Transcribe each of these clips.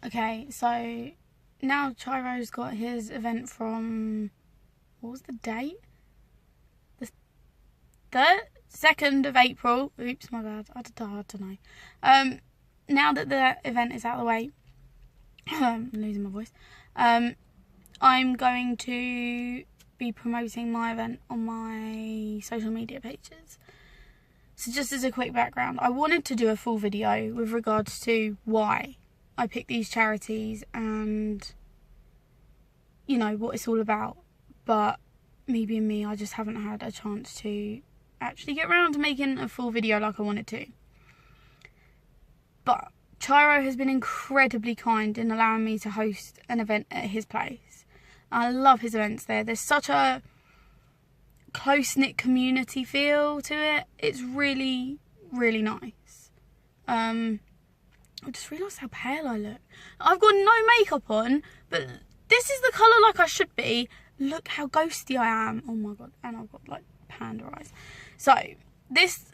Okay, so now Chiro's got his event from, what was the date? The 2nd of April. Oops, my bad. I don't know. Now that the event is out of the way, I'm losing my voice. I'm going to be promoting my event on my social media pages. So just as a quick background, I wanted to do a full video with regards to why I picked these charities and, you know, what it's all about. But me being me, I just haven't had a chance to actually get around to making a full video like I wanted to. But Chiro has been incredibly kind in allowing me to host an event at his place. I love his events there. There's such a close-knit community feel to it. It's really, really nice. I just realised how pale I look. I've got no makeup on, but this is the colour like I should be. Look how ghosty I am. Oh my god. And I've got like panda eyes. So this,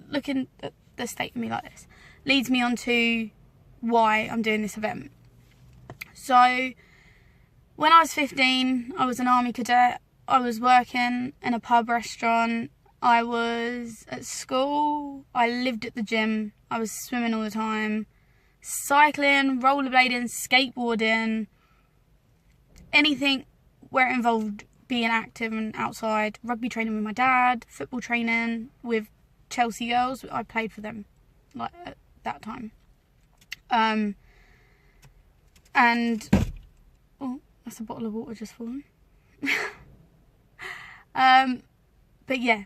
looking at the state of me like this, leads me on to why I'm doing this event. So when I was 15, I was an army cadet. I was working in a pub restaurant. I was at school. I lived at the gym. I was swimming all the time. Cycling, rollerblading, skateboarding. Anything where it involved being active and outside. Rugby training with my dad. Football training with Chelsea girls. I played for them like at that time. And oh, that's a bottle of water just fallen. But yeah,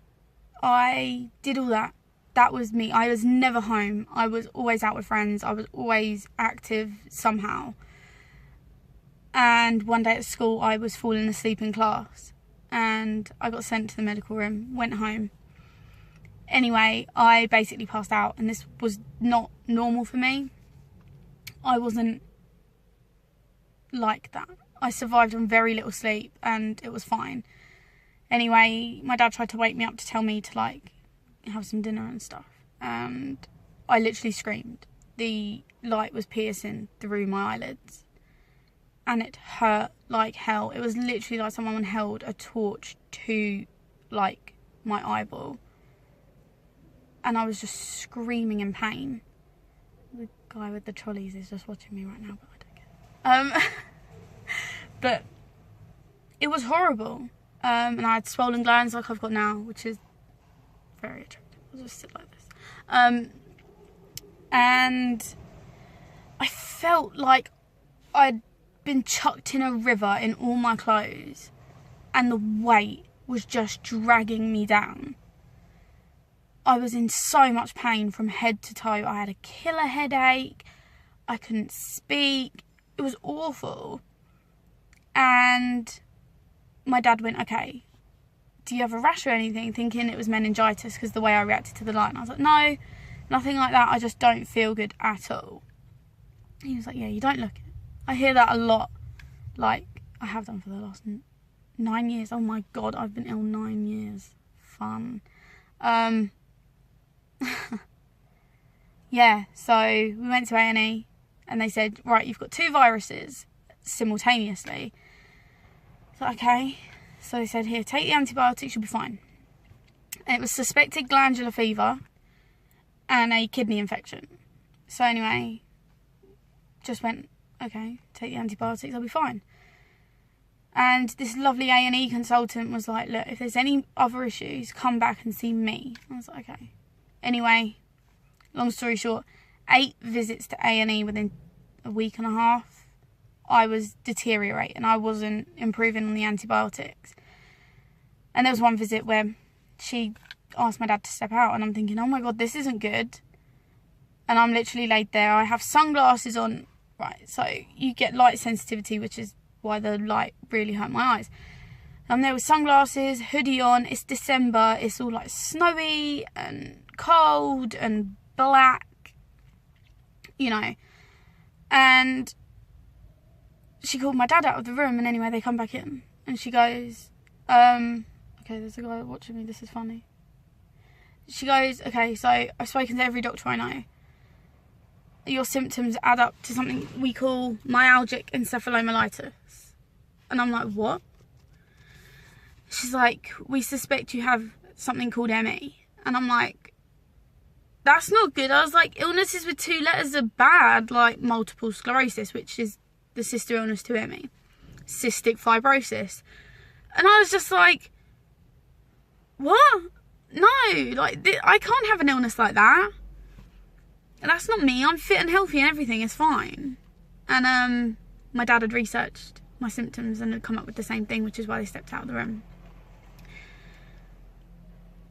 I did all that. That was me. I was never home. I was always out with friends. I was always active somehow. And one day at school, I was falling asleep in class. And I got sent to the medical room, went home. Anyway, I basically passed out. And this was not normal for me. I wasn't like that. I survived on very little sleep and it was fine. Anyway, my dad tried to wake me up to tell me to like have some dinner and stuff. And I literally screamed. The light was piercing through my eyelids. And it hurt like hell. It was literally like someone held a torch to like my eyeball. And I was just screaming in pain. The guy with the trolleys is just watching me right now, but I don't care. But it was horrible. And I had swollen glands like I've got now, which is very attractive. I'll just sit like this. And I felt like I'd been chucked in a river in all my clothes. And the weight was just dragging me down. I was in so much pain from head to toe. I had a killer headache. I couldn't speak. It was awful. And my dad went, okay, do you have a rash or anything? Thinking it was meningitis because the way I reacted to the light. And I was like, no, nothing like that. I just don't feel good at all. He was like, yeah, you don't look it. I hear that a lot. Like, I have done for the last 9 years. Oh my God, I've been ill 9 years. Fun. Yeah, so we went to A&E and they said, right, you've got 2 viruses simultaneously. So, okay. So they said, here, take the antibiotics, you'll be fine. And it was suspected glandular fever and a kidney infection. So anyway, just went, okay, take the antibiotics, I'll be fine. And this lovely A&E consultant was like, look, if there's any other issues, come back and see me. I was like, okay. Anyway, long story short, 8 visits to A&E within a week and a half. I was deteriorating. I wasn't improving on the antibiotics. And there was one visit where she asked my dad to step out and I'm thinking, oh my God, this isn't good. And I'm literally laid there. I have sunglasses on. Right, so you get light sensitivity, which is why the light really hurt my eyes. I'm there with sunglasses, hoodie on. It's December. It's all like snowy and cold and black, you know. And she called my dad out of the room, and anyway, they come back in. And she goes, okay, there's a guy watching me. This is funny. She goes, okay, so I've spoken to every doctor I know. your symptoms add up to something we call myalgic encephalomyelitis. And I'm like, what? She's like, we suspect you have something called ME. And I'm like, that's not good. I was like, illnesses with 2 letters are bad, like multiple sclerosis, which is the sister illness to ME, cystic fibrosis. And I was just like, what? No, like, I can't have an illness like that. And that's not me. I'm fit and healthy and everything is fine. And my dad had researched my symptoms and had come up with the same thing, which is why they stepped out of the room.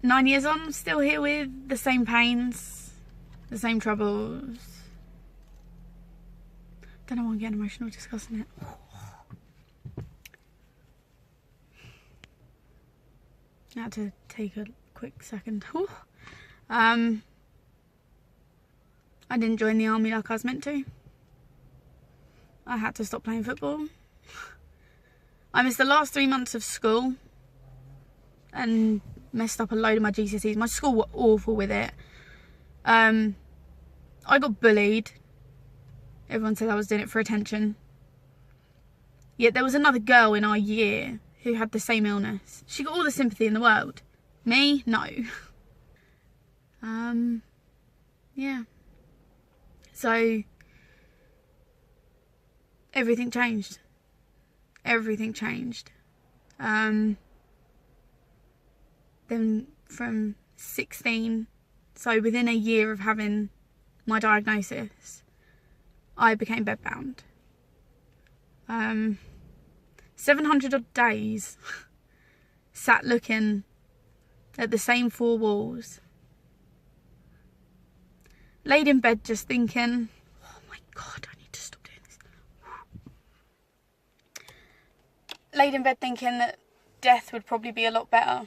9 years on, still here with the same pains, the same troubles. Don't know why I'm getting emotional discussing it. I had to take a quick second. I didn't join the army like I was meant to. I had to stop playing football. I missed the last 3 months of school and messed up a load of my GCSEs. My school were awful with it. I got bullied. Everyone said I was doing it for attention. Yet there was another girl in our year who had the same illness. She got all the sympathy in the world. Me, no. Yeah. So, everything changed. Everything changed. Then from 16, so within a year of having my diagnosis, I became bedbound. 700 odd days sat looking at the same 4 walls. Laid in bed just thinking, oh my God, I need to stop doing this. Laid in bed thinking that death would probably be a lot better.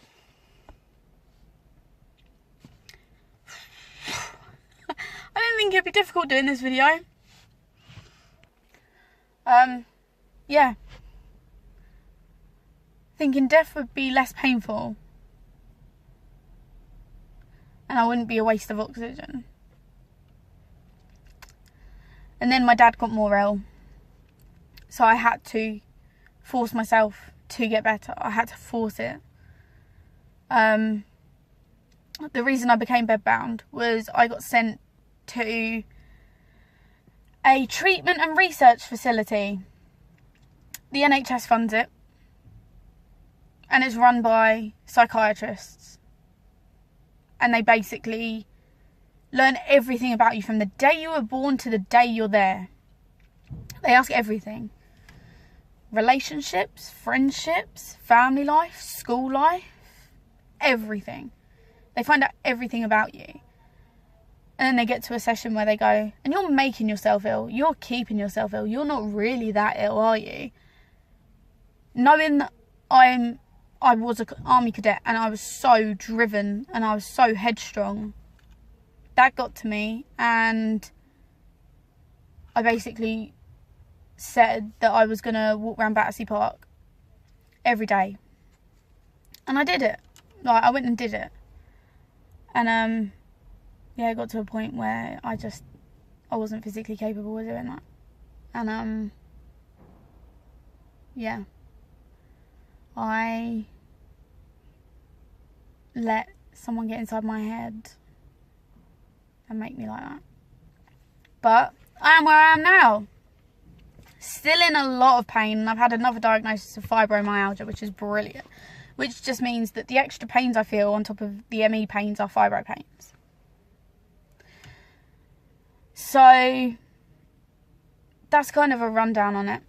I didn't think it'd be difficult doing this video. Yeah. Thinking death would be less painful. And I wouldn't be a waste of oxygen. And then my dad got more ill. So I had to force myself to get better. I had to force it. The reason I became bedbound was I got sent to a treatment and research facility. The NHS funds it. And it's run by psychiatrists. And they basically learn everything about you from the day you were born to the day you're there. They ask everything. Relationships, friendships, family life, school life, everything. They find out everything about you. And then they get to a session where they go, and you're making yourself ill. You're keeping yourself ill. You're not really that ill, are you? Knowing that I was an army cadet and I was so driven and I was so headstrong, that got to me, and I basically said that I was going to walk around Battersea Park every day. And I did it. Like, I went and did it. And, yeah, it got to a point where I wasn't physically capable of doing that. And, yeah. I let someone get inside my head and make me like that. But I am where I am now. Still in a lot of pain, and I've had another diagnosis of fibromyalgia, which is brilliant. Which just means that the extra pains I feel on top of the ME pains are fibro pains. So that's kind of a rundown on it.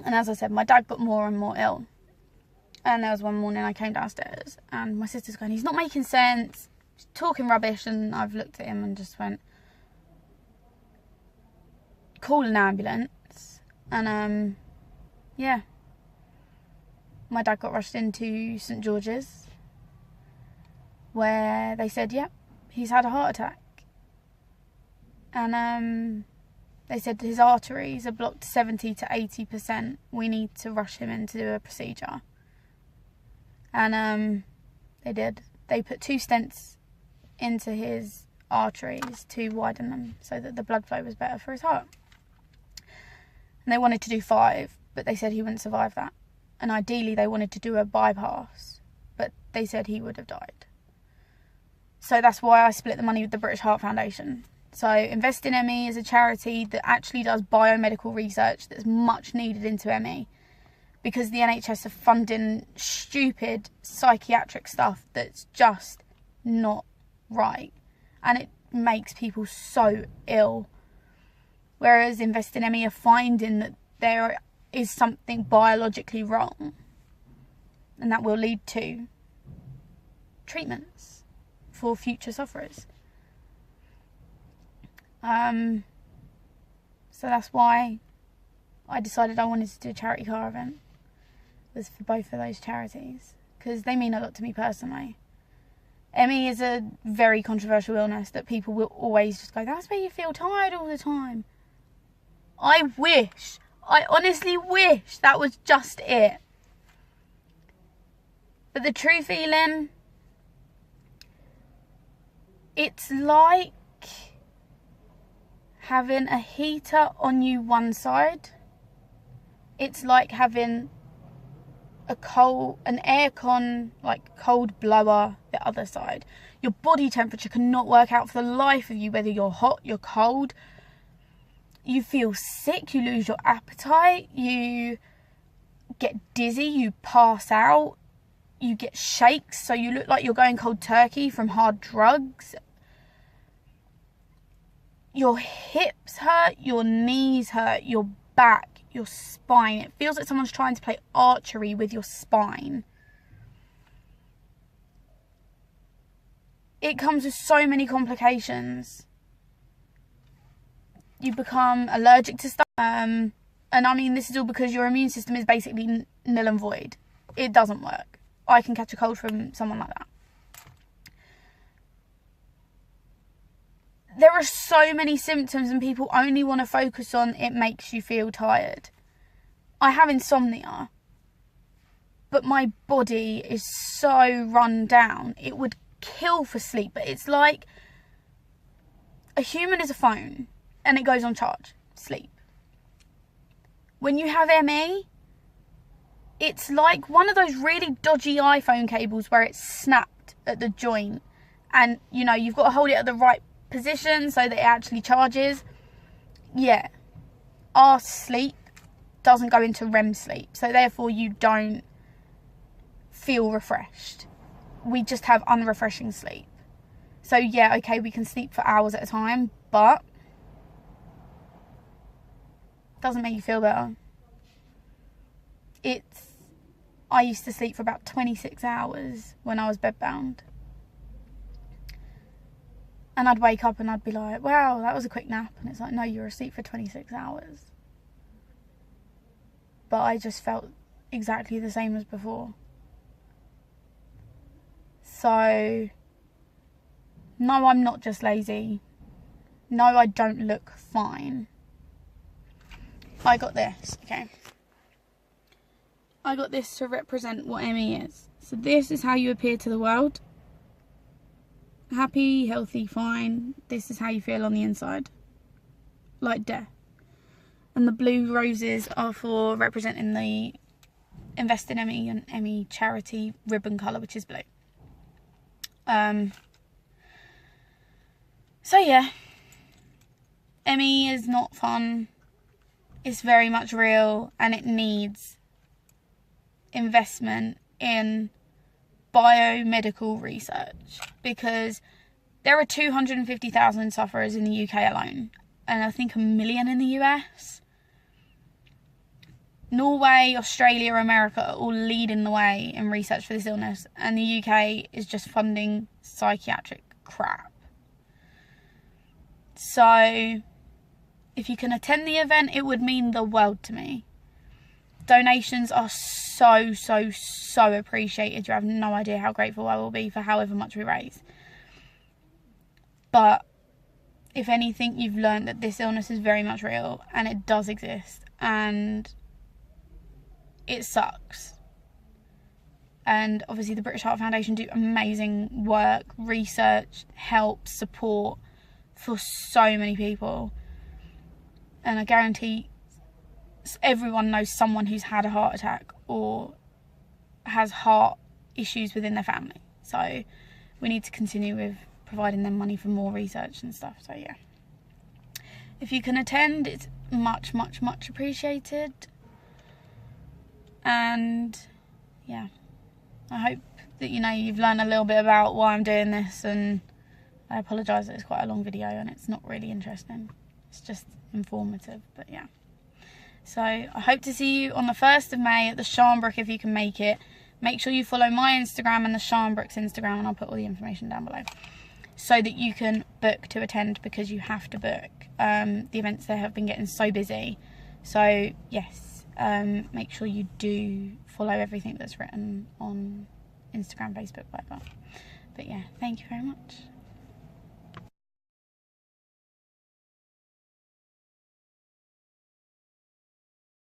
And as I said, my dad got more and more ill. And there was one morning I came downstairs and my sister's going, he's not making sense, he's talking rubbish. And I've looked at him and just went, call an ambulance. And yeah, my dad got rushed into St George's, where they said, yep, he's had a heart attack. And they said his arteries are blocked 70 to 80%. We need to rush him in to do a procedure. And they did. They put 2 stents into his arteries to widen them so that the blood flow was better for his heart. And they wanted to do 5, but they said he wouldn't survive that. And ideally they wanted to do a bypass, but they said he would have died. So that's why I split the money with the British Heart Foundation. So Invest in ME is a charity that actually does biomedical research that's much needed into ME, because the NHS are funding stupid psychiatric stuff that's just not right, and it makes people so ill. Whereas Invest in ME are finding that there is something biologically wrong, and that will lead to treatments for future sufferers. So that's why I decided I wanted to do a charity car event, was for both of those charities, because they mean a lot to me personally. ME is a very controversial illness that people will always just go, that's where you feel tired all the time. I honestly wish that was just it. But the true feeling, it's like having a heater on you one side. It's like having an aircon, like cold blower the other side. Your body temperature cannot work out for the life of you whether you're hot, you're cold. You feel sick, you lose your appetite, you get dizzy, you pass out, you get shakes, so you look like you're going cold turkey from hard drugs. Your hips hurt, your knees hurt, your back, your spine. It feels like someone's trying to play archery with your spine. It comes with so many complications. You become allergic to stuff. And I mean, this is all because your immune system is basically nil and void. It doesn't work. I can catch a cold from someone like that. There are so many symptoms and people only want to focus on it makes you feel tired. I have insomnia, but my body is so run down. It would kill for sleep, but it's like a human is a phone and it goes on charge. Sleep. When you have ME, it's like one of those really dodgy iPhone cables where it's snapped at the joint, and you know, you've got to hold it at the right position so that it actually charges. Yeah, our sleep doesn't go into REM sleep, so therefore you don't feel refreshed. We just have unrefreshing sleep. So yeah, okay, we can sleep for hours at a time, but it doesn't make you feel better. I used to sleep for about 26 hours when I was bedbound. And I'd wake up and I'd be like, wow, that was a quick nap. And it's like, no, you were asleep for 26 hours. But I just felt exactly the same as before. So, no, I'm not just lazy. No, I don't look fine. I got this, okay. I got this to represent what ME is. So this is how you appear to the world. Happy, healthy, fine. This is how you feel on the inside. Like death. And the blue roses are for representing the Invest in ME and ME charity ribbon colour, which is blue. So yeah. ME is not fun. It's very much real, and it needs investment in biomedical research, because there are 250,000 sufferers in the UK alone, and I think 1 million in the US. Norway, Australia, America are all leading the way in research for this illness, and the UK is just funding psychiatric crap. So if you can attend the event, it would mean the world to me. Donations are so appreciated. You have no idea how grateful I will be for however much we raise. But if anything, you've learned that this illness is very much real, and it does exist, and it sucks. And obviously the British Heart Foundation do amazing work, research, help, support for so many people. And I guarantee everyone knows someone who's had a heart attack or has heart issues within their family. So we need to continue with providing them money for more research and stuff. So yeah, if you can attend, it's much, much, much appreciated. And yeah, I hope that, you know, you've learned a little bit about why I'm doing this, and I apologise that it's quite a long video and it's not really interesting. It's just informative, but yeah. So I hope to see you on the 1st of May at the Sharnbrook if you can make it. Make sure you follow my Instagram and the Sharnbrook's Instagram, and I'll put all the information down below, so that you can book to attend, because you have to book. The events there have been getting so busy. So yes, make sure you do follow everything that's written on Instagram, Facebook, whatever. But yeah, thank you very much.